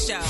Show.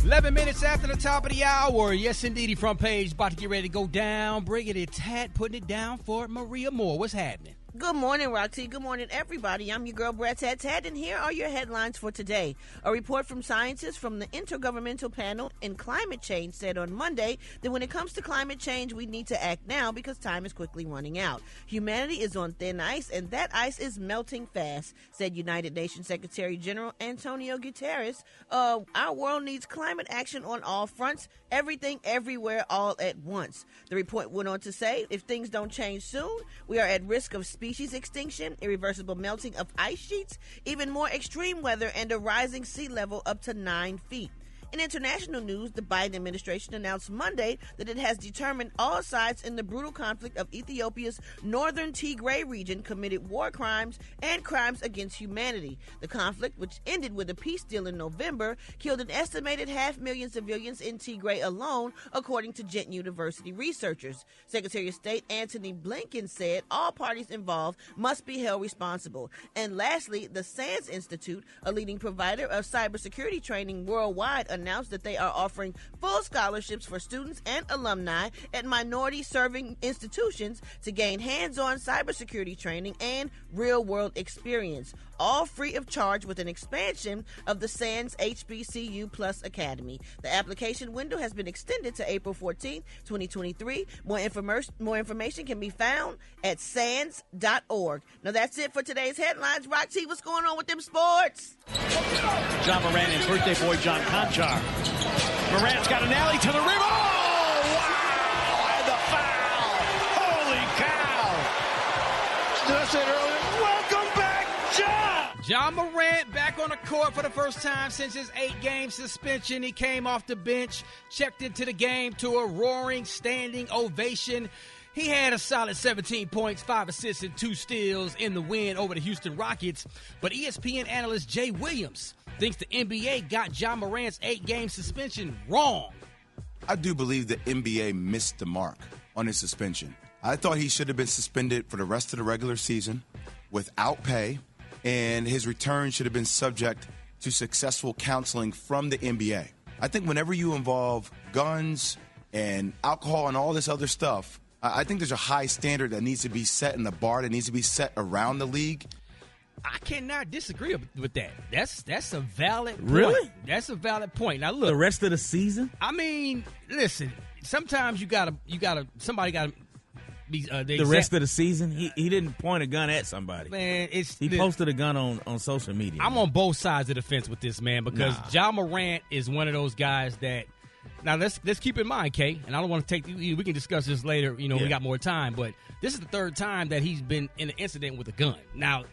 11 minutes after the top of the hour. Yes, indeed. Front page about to get ready to go down. Bringing it Tat, putting it down for Maria Moore. What's happening? Good morning, Roxy. Good morning, everybody. I'm your girl, Brad Tat, and here are your headlines for today. A report from scientists from the Intergovernmental Panel in Climate Change said on Monday that when it comes to climate change, we need to act now because time is quickly running out. Humanity is on thin ice, and that ice is melting fast, said United Nations Secretary General Antonio Guterres. Our world needs climate action on all fronts, everything, everywhere, all at once. The report went on to say, if things don't change soon, we are at risk of species extinction, irreversible melting of ice sheets, even more extreme weather, and a rising sea level up to 9 feet. In international news, the Biden administration announced Monday that it has determined all sides in the brutal conflict of Ethiopia's northern Tigray region committed war crimes and crimes against humanity. The conflict, which ended with a peace deal in November, killed an estimated 500,000 civilians in Tigray alone, according to Gent University researchers. Secretary of State Antony Blinken said all parties involved must be held responsible. And lastly, the SANS Institute, a leading provider of cybersecurity training worldwide, announced that they are offering full scholarships for students and alumni at minority-serving institutions to gain hands-on cybersecurity training and real-world experience, all free of charge with an expansion of the SANS HBCU Plus Academy. The application window has been extended to April 14, 2023. More information can be found at SANS.org. Now that's it for today's headlines. Roxy, what's going on with them sports? John Moran and birthday boy John Conchar. Moran's got an alley to the rim. Oh, wow! And the foul. Holy cow. Did I say it earlier? Welcome back, John. John Morant back on the court for the first time since his 8-game suspension. He came off the bench, checked into the game to a roaring standing ovation. He had a solid 17 points, 5 assists, and 2 steals in the win over the Houston Rockets. But ESPN analyst Jay Williams thinks the NBA got John Morant's 8-game suspension wrong. I do believe the NBA missed the mark on his suspension. I thought he should have been suspended for the rest of the regular season without pay, and his return should have been subject to successful counseling from the NBA. I think whenever you involve guns and alcohol and all this other stuff, I think there's a high standard that needs to be set in the bar that needs to be set around the league. I cannot disagree with that. That's a valid point. Really? That's a valid point. Now look, The rest of the season? I mean, listen. Sometimes somebody gotta be The rest of the season? He didn't point a gun at somebody. Man, he posted a gun on social media. I'm on both sides of the fence with this, man, because John Morant is one of those guys that. Now, let's keep in mind, Kay, and I don't want to we can discuss this later, we got more time, but this is the third time that he's been in an incident with a gun. Now,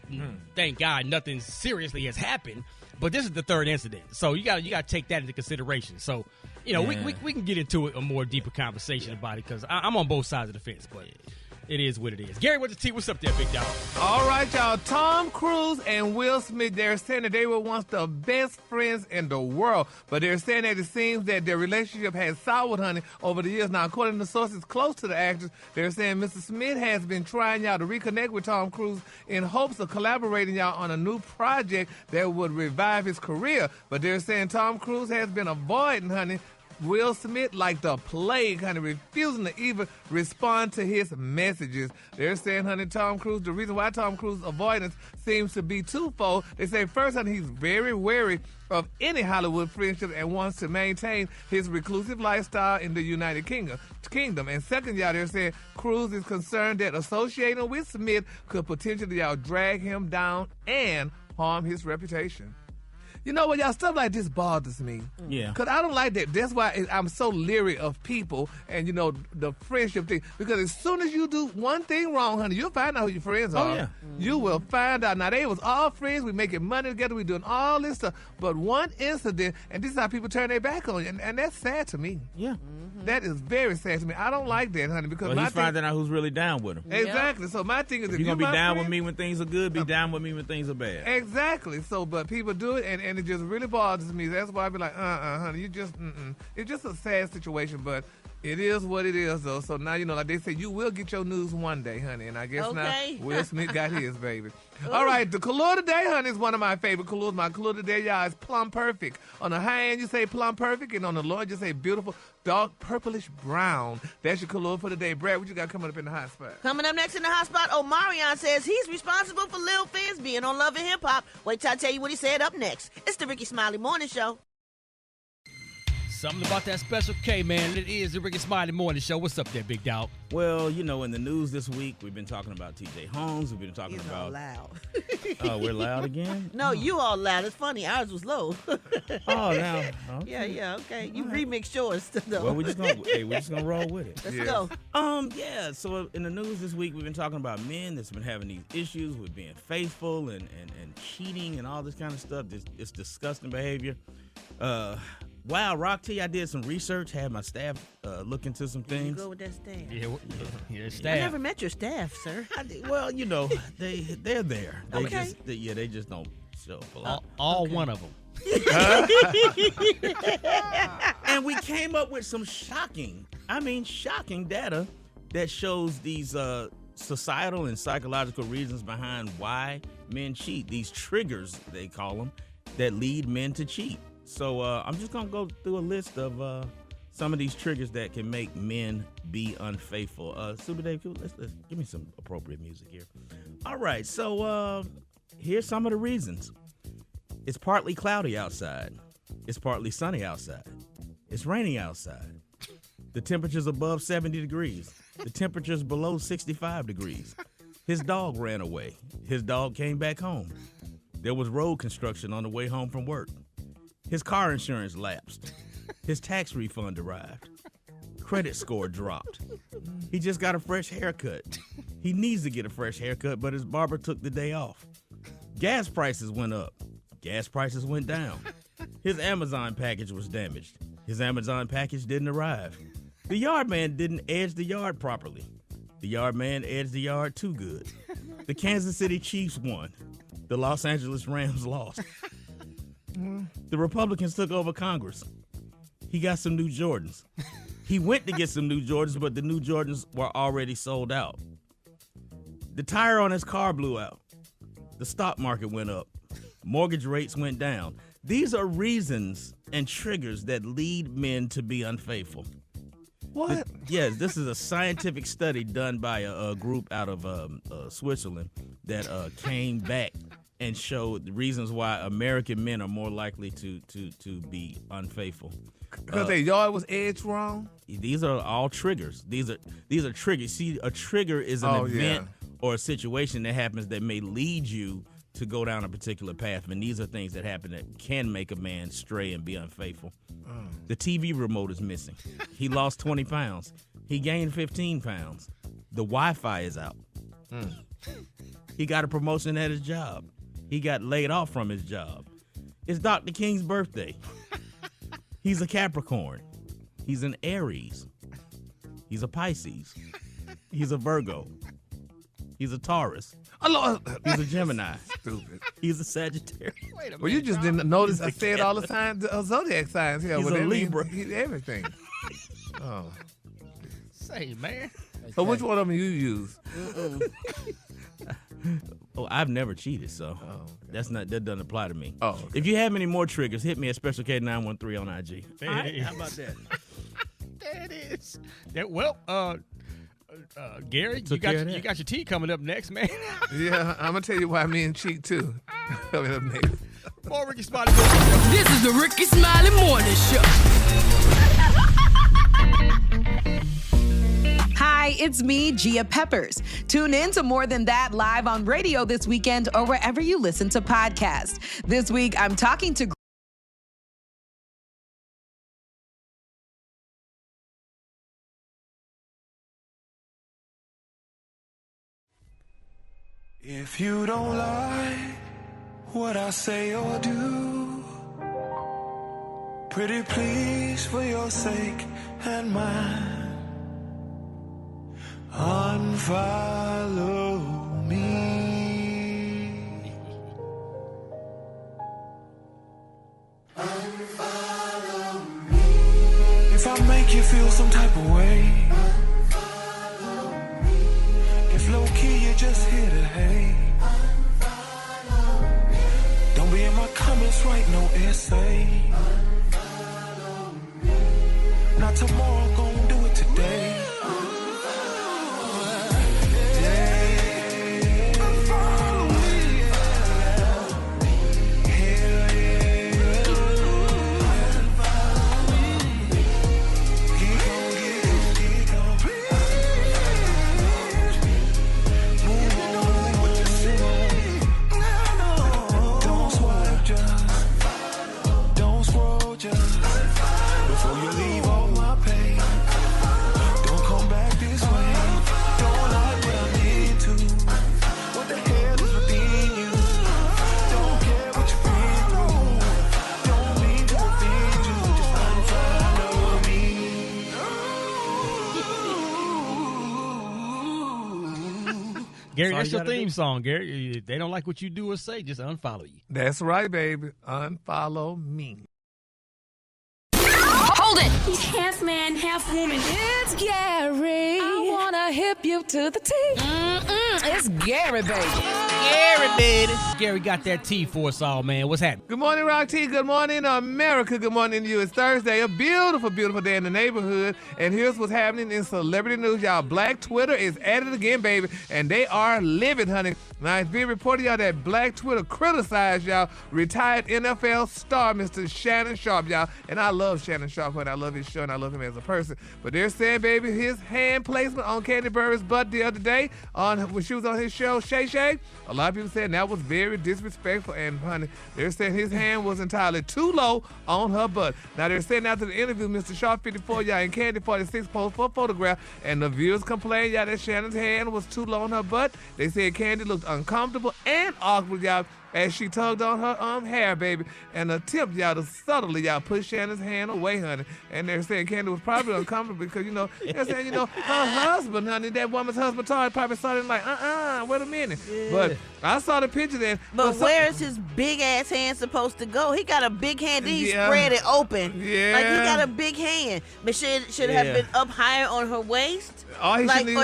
thank God nothing seriously has happened, but this is the third incident. So you got to take that into consideration. So, we can get into a more deeper conversation about it because I'm on both sides of the fence, but it is what it is. Gary, what's the T? What's up there, big dog? All right, y'all. Tom Cruise and Will Smith, they're saying that they were once the best friends in the world, but they're saying that it seems that their relationship has soured, honey, over the years. Now, according to sources close to the actors, they're saying Mr. Smith has been trying, y'all, to reconnect with Tom Cruise in hopes of collaborating, y'all, on a new project that would revive his career. But they're saying Tom Cruise has been avoiding, honey, Will Smith like the plague, honey, refusing to even respond to his messages. They're saying, honey, Tom Cruise, the reason why Tom Cruise avoidance seems to be twofold. They say, first, honey, he's very wary of any Hollywood friendship and wants to maintain his reclusive lifestyle in the United Kingdom. And second, y'all, they're saying Cruise is concerned that associating with Smith could potentially, y'all, drag him down and harm his reputation. You know what, y'all, stuff like this bothers me. Yeah. Because I don't like that. That's why I'm so leery of people and, the friendship thing. Because as soon as you do one thing wrong, honey, you'll find out who your friends are. Oh, yeah. You will find out. Now, they was all friends. We making money together. We doing all this stuff. But one incident, and this is how people turn their back on you. And that's sad to me. Yeah. That is very sad to me. I don't like that, honey, because he's finding out who's really down with him. Exactly. So my thing is, if you're going to be down with me when things are good, be down with me when things are bad. Exactly. So, but people do it, and it just really bothers me. That's why I be like, honey, you just, it's just a sad situation. But It is what it is, though. So now, like they say, you will get your news one day, honey. And I guess now Will Smith got his, baby. All right, the color today, honey, is one of my favorite colors. My color today, y'all, is plum perfect. On the high end, you say plum perfect, and on the low end, you say beautiful, dark purplish brown. That's your color for today. Brad, what you got coming up in the hot spot? Coming up next in the hot spot, Omarion says he's responsible for Lil Fizz being on Love and Hip Hop. Wait till I tell you what he said up next. It's the Rickey Smiley Morning Show. Something about that Special K, man. It is the Rickey Smiley Morning Show. What's up there, big dog? Well, in the news this week, we've been talking about T.J. Holmes. We've been talking about. All loud. Oh, we're loud again? No, you all loud. It's funny. Ours was low. Oh, now. Okay. Yeah, okay. You remixed yours, though. Well, we're just gonna roll with it. Let's go. Yeah. So in the news this week, we've been talking about men that's been having these issues with being faithful and cheating and all this kind of stuff. It's disgusting behavior. Wow, Rock T, I did some research, had my staff look into some things. You go with that staff. Yeah, staff. I never met your staff, sir. Well, they're there. They just don't show up a lot. All one of them. And we came up with some shocking data that shows these societal and psychological reasons behind why men cheat. These triggers, they call them, that lead men to cheat. So I'm just going to go through a list of some of these triggers that can make men be unfaithful. Super Dave, let's give me some appropriate music here. All right, so here's some of the reasons. It's partly cloudy outside. It's partly sunny outside. It's raining outside. The temperature's above 70 degrees. The temperature's below 65 degrees. His dog ran away. His dog came back home. There was road construction on the way home from work. His car insurance lapsed. His tax refund arrived. Credit score dropped. He just got a fresh haircut. He needs to get a fresh haircut, but his barber took the day off. Gas prices went up. Gas prices went down. His Amazon package was damaged. His Amazon package didn't arrive. The yard man didn't edge the yard properly. The yard man edged the yard too good. The Kansas City Chiefs won. The Los Angeles Rams lost. The Republicans took over Congress. He got some new Jordans. He went to get some new Jordans, but the new Jordans were already sold out. The tire on his car blew out. The stock market went up. Mortgage rates went down. These are reasons and triggers that lead men to be unfaithful. What? Yes, this is a scientific study done by a group out of Switzerland that came back and showed the reasons why American men are more likely to be unfaithful. Because their yard was edged wrong? These are all triggers. These are triggers. See, a trigger is an event or a situation that happens that may lead you to go down a particular path. And these are things that happen that can make a man stray and be unfaithful. The TV remote is missing. He lost 20 pounds. He gained 15 pounds. The Wi-Fi is out. He got a promotion at his job. He got laid off from his job. It's Dr. King's birthday. He's a Capricorn. He's an Aries. He's a Pisces. He's a Virgo. He's a Taurus. He's a Gemini. Stupid. He's a Sagittarius. Wait a minute. Well, you just didn't notice I said all the signs, zodiac signs here. He's a Libra. He's everything. Oh. Say, man. So which one of them you use? Oh, I've never cheated, so that doesn't apply to me. Oh, okay. If you have any more triggers, hit me at Special K913 on IG. There it is. How about that? There it is. Gary, you got your tea coming up next, man. Yeah, I'm going to tell you why men cheat, too. Coming up next. More Rickey Smiley Morning Show. This is the Rickey Smiley Morning Show. Hi, it's me, Gia Peppers. Tune in to More Than That live on radio this weekend or wherever you listen to podcasts. This week, I'm talking to If you don't like what I say or do, pretty please for your sake and mine, unfollow me. Unfollow me. If I make make you feel some type of way. If low-key you're just here to hate. Don't be in my comments, write no essay. Not tomorrow, gon' do it today. Before you leave all my pain, don't come back this way. Don't like what I'm into. What the hell is within you? Don't care what you've been through. Don't mean to offend you. Just unfollow me. Gary, that's your theme song, Gary. If they don't like what you do or say, just unfollow you. That's right, baby. Unfollow me. Hold it! He's half man, half woman. It's Gary. I wanna hip you to the T. It's Gary, baby. Gary, baby. Gary got that tea for us all, man. What's happening? Good morning, Rock T. Good morning, America. Good morning to you. It's Thursday, a beautiful, beautiful day in the neighborhood. And here's what's happening in celebrity news, y'all. Black Twitter is at it again, baby. And they are livid, honey. Now, it's being reported, y'all, that Black Twitter criticized, y'all, retired NFL star, Mr. Shannon Sharpe, y'all. And I love Shannon Sharpe, honey. I love his show, and I love him as a person. But they're saying, baby, his hand placement on Candy Burris' butt the other day when she was on his show, Shay Shay, a lot of people saying that was very disrespectful. And, honey, they're saying his hand was entirely too low on her butt. Now, they're saying after the interview, Mr. Sharpe 54, y'all, and Candy 46 posed for a photograph, and the viewers complained, y'all, that Shannon's hand was too low on her butt. They said Candy looked uncomfortable and awkward, y'all, as she tugged on her hair, baby, and attempted, y'all, to subtly, y'all, push Shannon's hand away, honey. And they're saying Candy was probably uncomfortable because, they're saying, her husband, honey, that woman's husband, Todd, probably saw it like, wait a minute. Yeah. But I saw the picture then. But where is his big-ass hand supposed to go? He got a big hand, then he spread it open. Yeah. Like, he got a big hand. But should have been up higher on her waist? Or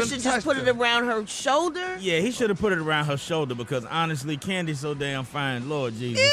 should just put it around her shoulder? Yeah, he should have put it around her shoulder because, honestly, Candy's so damn fine. Lord Jesus.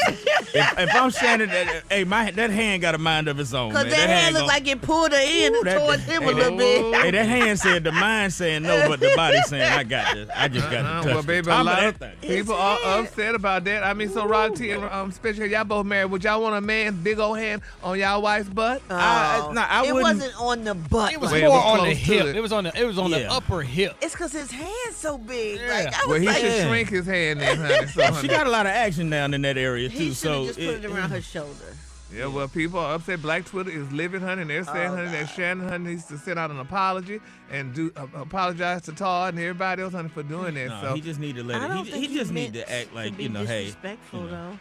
if I'm standing there, that hand got a mind of its own. Because that hand looked like it pulled her in towards him a little bit. Hey, that hand said the mind saying no, but the body saying I got this. I just got to touch well, baby, a lot of people are upset about that. I mean, so Rod T and especially y'all both married. Would y'all want a man's big old hand on y'all wife's butt? It wasn't on the butt. It was more on the hip. It was on the upper hip. It's because his hand's so big. Yeah. Like, he should shrink his hand then, honey. So, honey. She got a lot of action down in that area too. He should have just put it around her shoulder. Yeah, well, people are upset. Black Twitter is livid, honey, and they're saying, honey, that Shannon, honey, needs to send out an apology and apologize to Todd and everybody else, honey, for doing that. No, so he just need to let it. He just need to act like, hey. Disrespectful, though.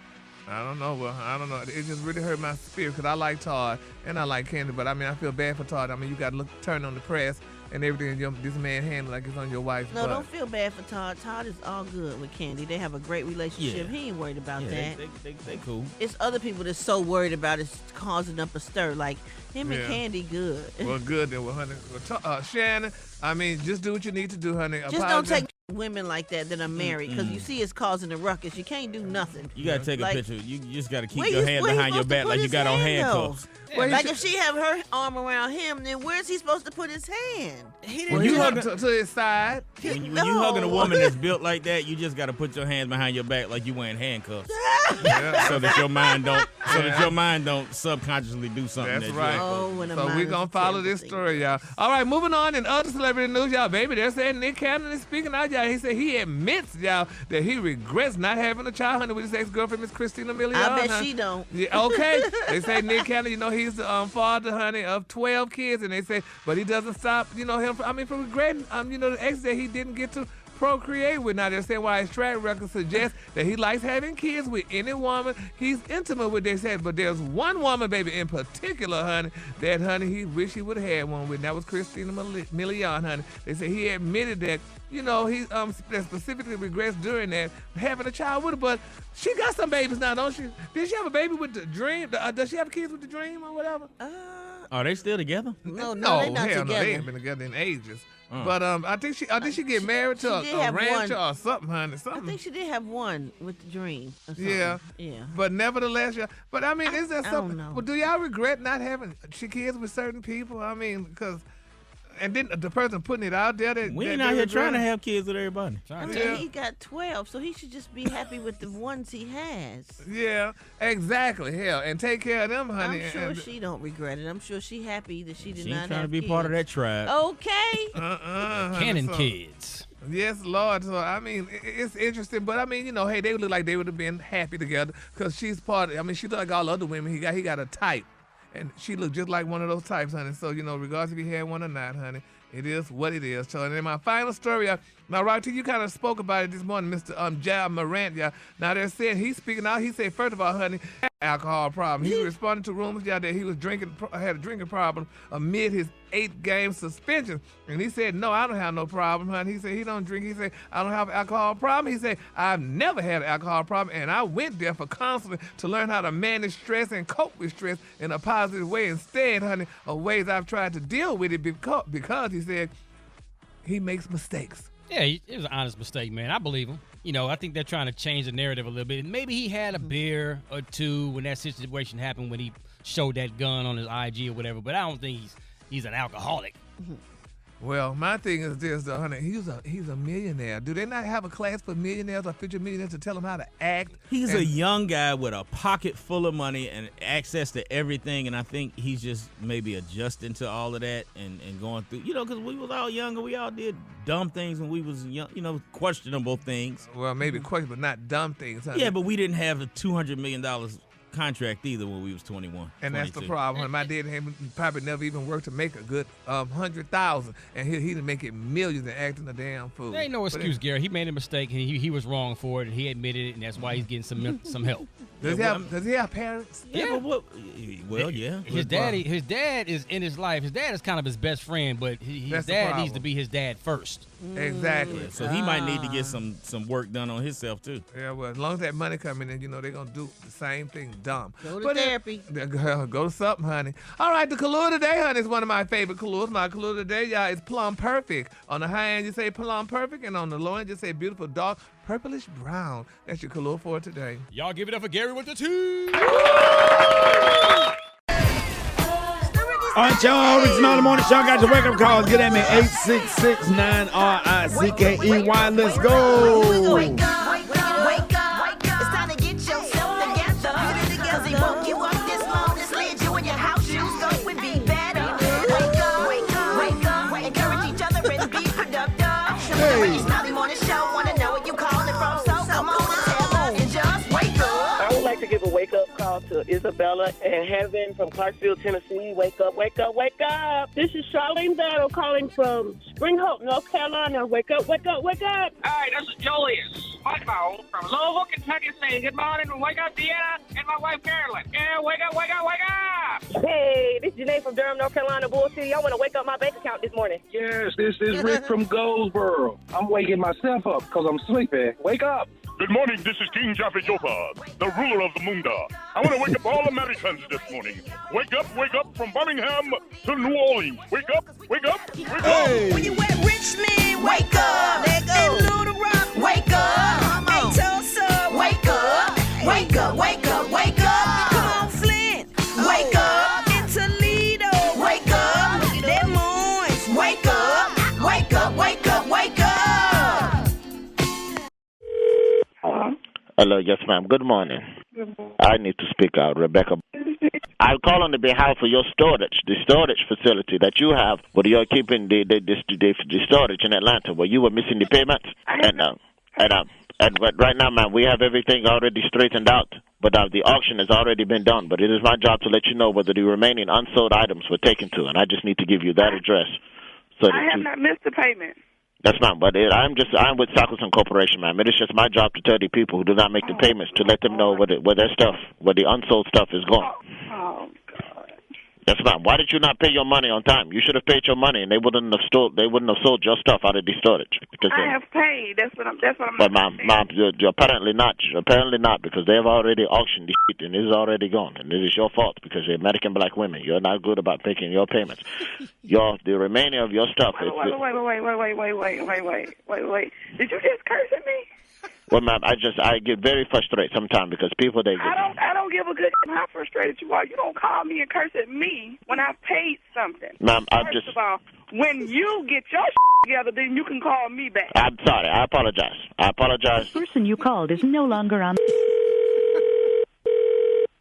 I don't know. Well, I don't know. It just really hurt my spirit because I like Todd and I like Candy, but I mean, I feel bad for Todd. I mean, you got to turn on the press and everything. This man handled like it's on your wife's butt. No, don't feel bad for Todd. Todd is all good with Candy. They have a great relationship. He ain't worried about that. They cool. It's other people that's so worried about it causing up a stir. Like him and Candy, good. Well, good then. Well, honey, Shannon, I mean, just do what you need to do, honey. Just don't take women like that are married because you see it's causing a ruckus. You can't do nothing. You got to take a picture. You just got to keep your hand behind your back like you got on handcuffs. Like if she have her arm around him, then where's he supposed to put his hand? When you hug to his side. When you hugging a woman that's built like that, you just got to put your hands behind your back like you wearing handcuffs, so that your mind don't subconsciously do something. That's right. So we're gonna follow this story, y'all. All right, moving on in other celebrity news, y'all. Baby, they're saying Nick Cannon is speaking out, y'all. He said he admits, y'all, that he regrets not having a child, honey, with his ex-girlfriend, Miss Christina Milian. I bet she don't. Yeah, okay. They say Nick Cannon, he's the father, honey, of 12 kids, and they say, but he doesn't stop, him from regretting, the ex that he didn't get to procreate with. Now they're saying why his track record suggests that he likes having kids with any woman he's intimate with, they said, but there's one woman, baby, in particular, honey, that, honey, he wish he would have had one with, and that was Christina Milian, honey. They say he admitted that, he specifically regrets during that having a child with her, but she got some babies now, don't she? Did she have a baby with the Dream? Does she have kids with the Dream or whatever? Are they still together? No, they're not hell together. no, they ain't been together in ages. But I think she get married to She did a have rancher one. or something, honey. I Something. think she did have one with the Dream. Or something. Yeah. Yeah. But nevertheless, yeah. But I mean, is there I something? don't know. Well, do y'all regret not having kids with certain people? I mean, because. And then the person putting it out there that We that ain't they out here regret trying to it? have kids with everybody. I mean, Yeah. he got 12, so he should just be happy with the ones he has. Yeah, exactly. Hell, and take care of them, honey. I'm sure and, she don't regret it. I'm sure she happy that she did She not ain't trying to have be kids. part of that tribe. Okay. honey, Cannon so- kids. Yes, Lord. So I mean, it's interesting, but I mean, hey, they would look like they would have been happy together because she's part. I mean, she look like all other women. He got a type, and she looked just like one of those types, honey. So regardless if he had one or not, honey. It is what it is. So, and then my final story, now, Rocky, you kind of spoke about it this morning, Mr. Ja Morant. Yeah. Now, they're saying he's speaking out. He said, first of all, honey, alcohol problem. He responded to rumors that he was had a drinking problem amid his 8-game suspension. And he said, no, I don't have no problem, honey. He said he don't drink. He said, I don't have an alcohol problem. He said, I've never had an alcohol problem, and I went there for counseling to learn how to manage stress and cope with stress in a positive way instead, honey, of ways I've tried to deal with it because he said he makes mistakes. Yeah, it was an honest mistake, man. I believe him. I think they're trying to change the narrative a little bit. Maybe he had a beer or two when that situation happened when he showed that gun on his IG or whatever, but I don't think he's an alcoholic. Well, my thing is this, though, honey. He's a millionaire. Do they not have a class for millionaires or future millionaires to tell them how to act? He's a young guy with a pocket full of money and access to everything, and I think he's just maybe adjusting to all of that and going through, because we was all young and we all did dumb things when we was young, questionable things. Well, maybe question, but not dumb things, honey. Yeah, but we didn't have a $200 million contract either when we was 21. And that's the 22. problem. Honey. My dad probably never even worked to make a good $100,000, and he didn't make it millions and acting a damn fool. There ain't no excuse, Gary. He made a mistake, and he was wrong for it, and he admitted it, and that's why he's getting some help. Does he have parents? Yeah, but what? Well, yeah. His dad is in his life. His dad is kind of his best friend, but his dad needs to be his dad first. Exactly. Yeah, so he might need to get some work done on himself too. Yeah, well, as long as that money coming in, they're gonna do the same thing dumb. Go to therapy. Go to something, honey. All right, the color today, honey, is one of my favorite colors. My color today, y'all, is plum perfect. On the high end, you say plum perfect, and on the low end, you say beautiful dark purplish brown. That's your color for today. Y'all give it up for Gary with the T. All right, y'all. Rickey Smiley Morning Show. I got your wake-up calls. Get at me, 866-9-RICKEY. Let's go. Wake up, wake up, wake up. It's time to get yourself together. Cause he woke you up this morning, slid you in your house shoes, so it would be better. Wake up, wake up, wake up. Encourage each other and be productive. The Rickey Smiley Morning Show, wanna know where you calling from, so come on and tell us and just wake up. I would like to give a wake-up call to Isabella and Heaven from Clarksville, Tennessee. Wake up, wake up, wake up. This is Charlene Battle calling from Spring Hope, North Carolina. Wake up, wake up, wake up. Hi, this is Julius Mudbone from Louisville, Kentucky saying good morning and wake up, Deanna, and my wife, Carolyn. Yeah, wake up, wake up, wake up. Hey, this is Janae from Durham, North Carolina, Bull City. I want to wake up my bank account this morning. Yes, this is Rick from Goldsboro. I'm waking myself up because I'm sleepy. Wake up. Good morning, this is King Jaffe Joffa, the ruler of the Munda. I want to wake up all Americans this morning. Wake up from Birmingham to New Orleans. Wake up, wake up, wake up. When you at Richmond, wake up. In Little Rock, wake up. In Tulsa, wake up. Wake up, wake up, wake up. Come on, Flint, wake up. In Toledo, wake up. Des Moines, wake up. Wake up, wake up, wake up. Hello, yes, ma'am. Good morning. I need to speak out, Rebecca. I call on the behalf of your storage, the storage facility that you have, where you're keeping the storage in Atlanta, where you were missing the payments. But right now, ma'am, we have everything already straightened out. But the auction has already been done. But it is my job to let you know whether the remaining unsold items were taken to, and I just need to give you that address. So I have not missed the payment. That's ma'am, but I'm with Sackleton Corporation, ma'am. It is just my job to tell the people who do not make the payments to let them know where their stuff, where the unsold stuff is going. Oh, God. Yes, ma'am. Why did you not pay your money on time? You should have paid your money, and they wouldn't have sold your stuff out of the storage. Because I have paid. That's what I'm. But ma'am, you're apparently not. Apparently not, because they have already auctioned the shit, and it is already gone, and it is your fault because you're American black women. You're not good about making your payments. The remaining of your stuff. Wait. Did you just curse at me? Well, ma'am, I get very frustrated sometimes because people I don't give a good how frustrated you are. You don't call me and curse at me when I've paid something. Ma'am, First of all, when you get your together, then you can call me back. I'm sorry. I apologize. The person you called is no longer on.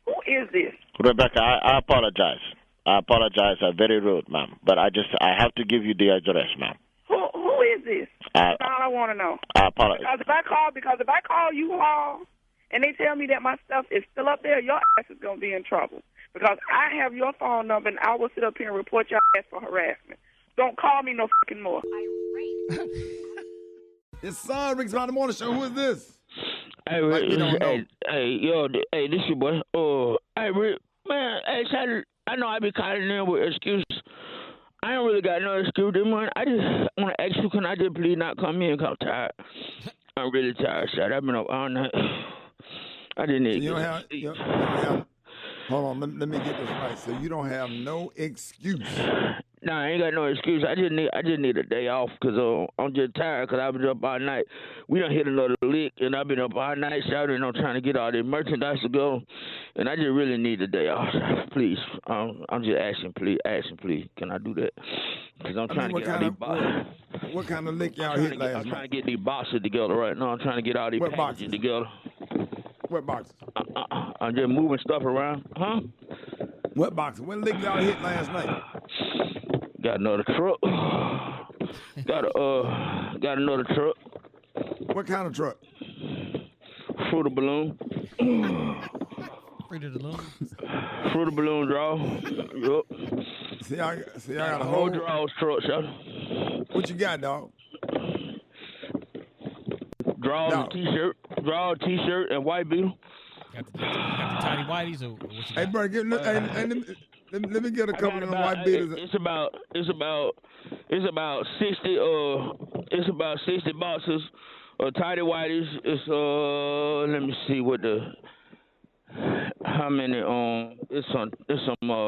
Who is this? Rebecca, I apologize. I apologize. I'm very rude, ma'am. But I have to give you the address, ma'am. Who is this? That's all I want to know. I apologize. Because if I call you all and they tell me that my stuff is still up there, your ass is going to be in trouble. Because I have your phone number and I will sit up here and report your ass for harassment. Don't call me no fucking more. It's Rickey Smiley Morning Show. Who is this? Hey, Rick, hey, this your boy. Hey, Rick, man, hey, I know I be calling in with excuses. I ain't really got no excuse this morning. I just want to ask you, can I just please not come in because I'm tired? I'm really tired, Shad. I've been up all night. I didn't need hold on, let me get this right. So you don't have no excuse. No, I ain't got no excuse. I just need a day off because I'm just tired because I've been up all night. We done hit another lick, and I've been up all night shouting on trying to get all this merchandise to go, and I just really need a day off. Please, I'm just asking, please. Can I do that? Because I'm trying to get all these boxes. What kind of lick y'all hit last night? I'm trying to get these boxes together right now. I'm trying to get all these packages together. What boxes? I'm just moving stuff around. Huh? What boxes? What lick y'all hit last night? Got another truck. Got another truck. What kind of truck? Fruit of balloon. Fruit of balloon. Fruit of balloon draw. Yup. See, I got a whole draws truck, shot. What you got, dog? Draw a t-shirt, and white beetle. Got the tiny whiteys or what you got? Hey, bro, let me get a couple of white beaters. It's about 60 boxes of tidy whiteys. It's let me see how many it's some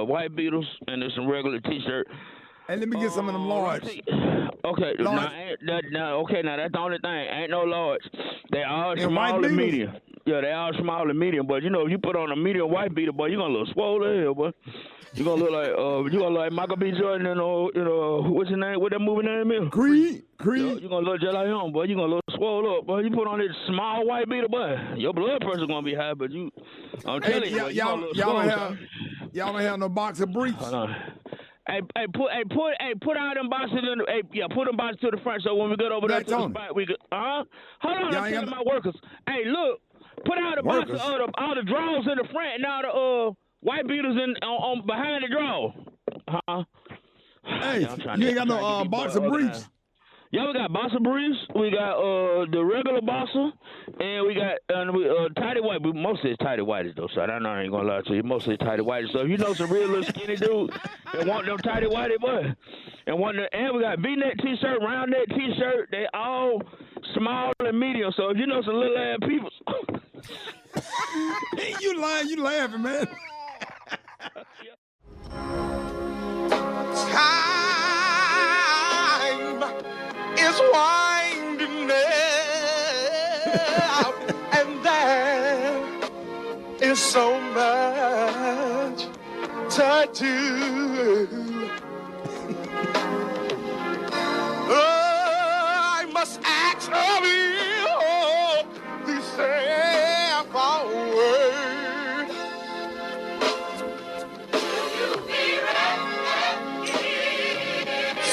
white beetles and there's some regular t-shirt. And let me get some of them large. Okay, now that's the only thing. Ain't no large. They all small and medium. Yeah, they all small and medium. But if you put on a medium white beater, boy, you gonna look swole as hell, boy. You gonna look like Michael B. Jordan and what's his name? What that movie name is? Creed. You gonna look just like him, boy. You gonna look swole up, boy. You put on this small white beater, boy. Your blood pressure gonna be high, but I'm telling you, y'all don't have no box of briefs. Hold on. Hey, put all them boxes in. Put them boxes to the front so when we get over there to the spot, we could. Hold on, I'm telling my workers. Hey, look, put all the boxes, all the drawers in the front, and all the white beaters on behind the drawer. Hey, you ain't got no box of briefs. Yeah, we got boxer briefs. We got the regular boxer, and we got tidy white. Mostly it's tidy whiteys though, so I ain't gonna lie to you. Mostly it's tidy whiteys. So if you know some real little skinny dude that want them tidy whitey boy, and we got V-neck t-shirt, round neck t-shirt. They all small and medium. So if you know some little ass people, you lying? You laughing, man? It's winding up, and there is so much to do. I must ask of you the simple word.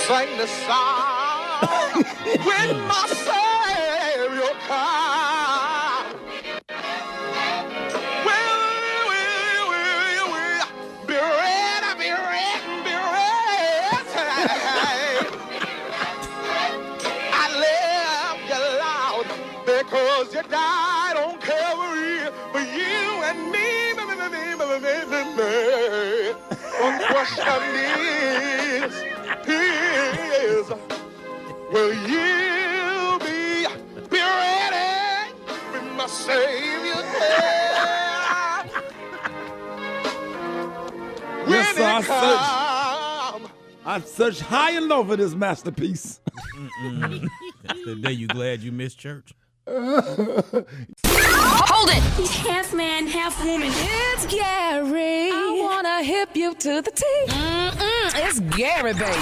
Sing the song. When my Savior comes, will be ready, be ready. I love you, Lord, because you died on Calvary for you and me. One question is, will you be ready when my Savior comes? Yes, sir, I searched high and low for this masterpiece. That's the day you glad you missed church. Hold it! He's half man, half woman. It's Gary. I wanna hip you to the T. It's Gary, baby.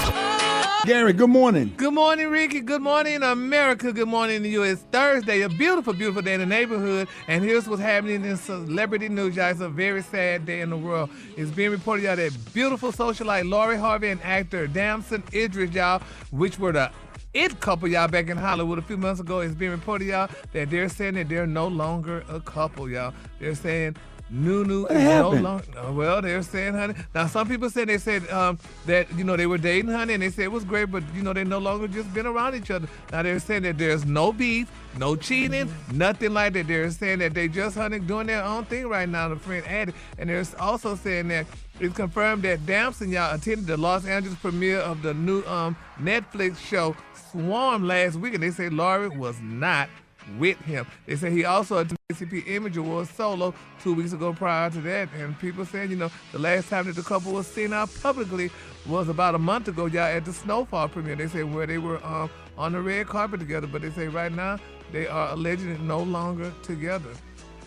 Gary, good morning. Good morning, Ricky. Good morning, America. Good morning to you. It's Thursday, a beautiful, beautiful day in the neighborhood. And here's what's happening in celebrity news, y'all. It's a very sad day in the world. It's being reported, y'all, that beautiful socialite Lori Harvey and actor Damson Idris, y'all, which were the it couple, y'all, back in Hollywood a few months ago. It's being reported, y'all, that they're saying that they're no longer a couple, y'all. They're saying Nunu is no longer. Well, they're saying, honey. Now, some people said that, you know, they were dating, honey, and they said it was great, but, you know, they no longer just been around each other. Now, they're saying that there's no beef, no cheating, nothing like that. They're saying that they just, honey, doing their own thing right now, the friend added. And they're also saying that it's confirmed that Damson, y'all, attended the Los Angeles premiere of the new Netflix show Swarm last week, and they say Lori was not with him. They say he also attended the ACP Image Awards solo 2 weeks ago prior to that, and people saying, you know, the last time that the couple was seen out publicly was about a month ago, y'all, at the Snowfall premiere. They say where they were on the red carpet together, but they say right now they are allegedly no longer together.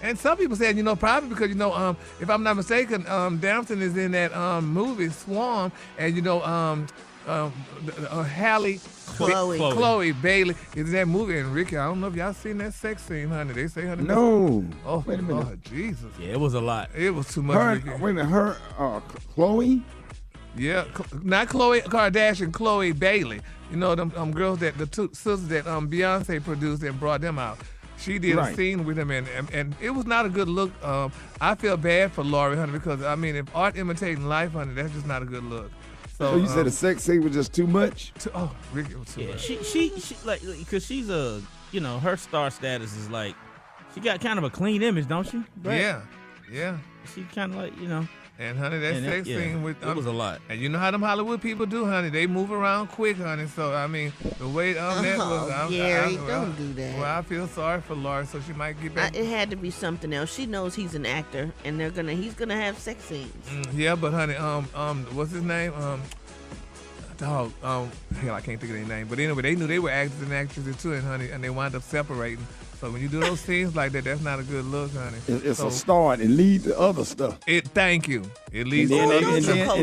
And some people said, you know, probably because, you know, if I'm not mistaken, Damson is in that movie Swarm, and, you know, Chloe Bailey is in that movie. And Ricky, I don't know if y'all seen that sex scene, honey. They say, honey. No. Oh, wait a minute. Oh, Jesus. Yeah, it was a lot. It was too much. Wait a minute. Chloe? Yeah, not Khloe Kardashian, Chloe Bailey. You know, them girls that the two sisters that Beyonce produced and brought them out. She did a scene with him, and it was not a good look. I feel bad for Lori, honey, because, I mean, if art imitating life, honey, that's just not a good look. So you said the sex scene was just too much? Ricky, it was too much. She like, because she's a, you know, her star status is like, she got kind of a clean image, don't she? Yeah. She kind of like, you know. And, honey, that sex scene with... it was a lot. And you know how them Hollywood people do, honey. They move around quick, honey. So, I mean, the way that was... Gary, don't do that. Well, I feel sorry for Laura, so she might get back. It had to be something else. She knows he's an actor, and he's gonna have sex scenes. Yeah, but, honey, what's his name? Hell, I can't think of their name. But anyway, they knew they were actors and actresses, too, and, honey, and they wound up separating. So when you do those scenes like that, that's not a good look, honey. It's a start. It leads to other stuff. Thank you. It leads to other stuff.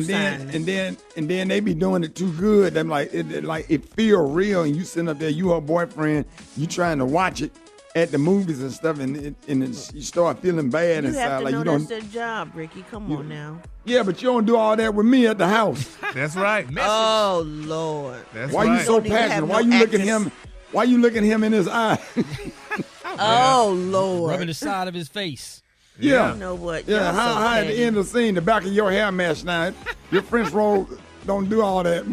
And then they be doing it too good. I'm like, it feel real, and you sitting up there, you her boyfriend, you trying to watch it at the movies and stuff, and you start feeling bad inside. You have to like know you don't. That's their job, Ricky. Come on now. Yeah, but you don't do all that with me at the house. That's right. Oh Lord. Why you so passionate? Why you look at him? Why you looking him in his eye? Oh Lord. Rubbing the side of his face. Yeah. You know what? Yeah. How at the end of the scene, the back of your hair match now. Your French roll don't do all that.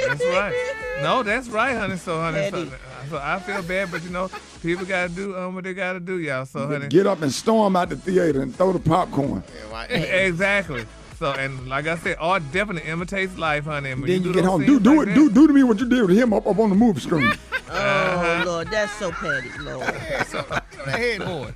That's right. No, that's right, honey. So, honey, so I feel bad, but you know, people gotta do what they gotta do, y'all. So, honey, get up and storm out the theater and throw the popcorn. Exactly. So, and like I said, art definitely imitates life, honey. And then you get home, do to me what you did with him up on the movie screen. Oh Lord, that's so petty, Lord. Headboard.